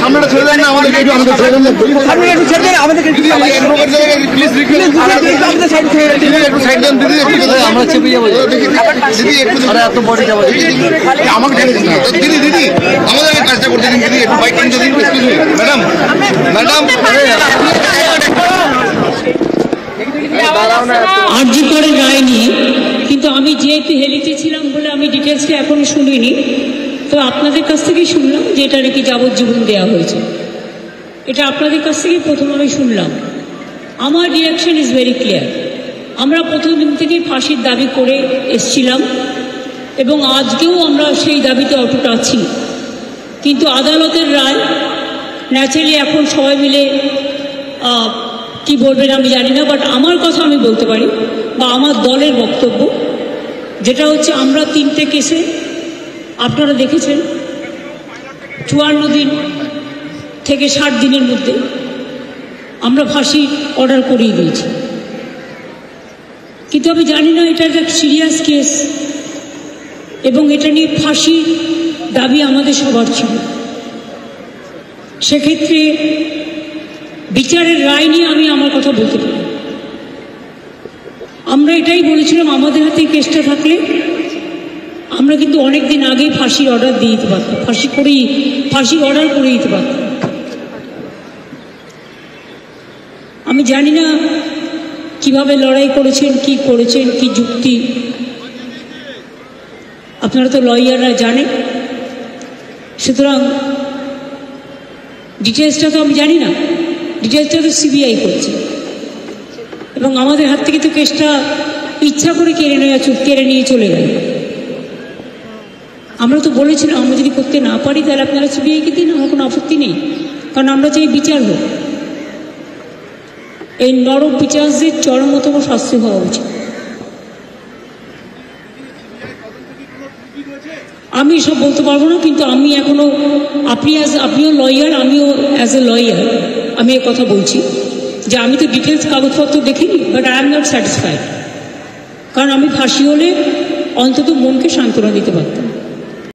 সামনেটা ছেড়ে দেন না আমাদেরকে, একটু ছেড়ে দেন আমাদেরকে, একটু সাইড দেন দিদি, আমরা চেপে যাবো দিদি, একটু এত বডি যাবো আমাকে ছেড়ে দিন দিদি, দিদি আমাদের কাজটা করতে দিন দিদি, একটু বাইক কিনতে দিন ম্যাডাম, ম্যাডাম আরজি করে রায় নিয়ে, কিন্তু আমি যেহেতু হেলিতে ছিলাম বলে আমি ডিটেলসটা এখনো শুনিনি, তো আপনাদের কাছ থেকেই শুনলাম যে এটা নাকি যাবজ্জীবন দেওয়া হয়েছে। এটা আপনাদের কাছ থেকেই প্রথম আমি শুনলাম। আমার রিয়াকশন ইজ ভেরি ক্লিয়ার। আমরা প্রথম দিন থেকেই ফাঁসির দাবি করে এসছিলাম এবং আজকেও আমরা সেই দাবিতে অটুট আছি, কিন্তু আদালতের রায় ন্যাচারালি এখন সবাই মিলে কি বলবেন আমি জানি না, বাট আমার কথা আমি বলতে পারি বা আমার দলের বক্তব্য যেটা হচ্ছে, আমরা 3টে কেসে আপনারা দেখেছেন 54 দিন থেকে 60 দিনের মধ্যে আমরা ফাঁসি অর্ডার করিয়ে দিয়েছি, কিন্তু আমি জানি না এটা একটা সিরিয়াস কেস এবং এটা নিয়ে ফাঁসি দাবি আমাদের সবার ছিল। সেক্ষেত্রে বিচারের রায় নিয়ে আমি আমার কথা বলতে পারি। আমরা এটাই বলেছিলাম, আমাদের হাতে কেসটা থাকলে আমরা কিন্তু অনেক দিন আগেই ফাঁসির অর্ডার দিয়ে দিতে পারতাম, ফাঁসির অর্ডার করে দিতে পারতাম। আমি জানি না কিভাবে লড়াই করেছেন, কি করেছেন, কি যুক্তি, আপনারা তো লয়াররা জানেন। সুতরাং ডিটেলসটা তো আমি জানি না, ডিটেলসটা তো সিবিআই করছে এবং আমাদের হাত থেকে তো কেসটা ইচ্ছা করে কেড়ে নিয়ে চলে গেল। আমরা তো বলেছিলাম আমরা যদি করতে না পারি তাহলে আপনারা সিবিআইকে দিন, আমার কোনো আপত্তি নেই, কারণ আমরা চাই বিচার হোক। এই নরক বিচারদের চরমতম শাস্তি হওয়া উচিত। আমি সব বলতে পারবো না, কিন্তু আমি এখনো, আপনিও লয়ার, আমিও অ্যাজ এ লয়ার আমি এ কথা বলছি যে আমি তো ডিটেলস কাগজপত্র দেখিনি, but I am not satisfied, কারণ আমি ফাঁসি হলে অন্তত মনকে সান্ত্বনা দিতে পারতাম।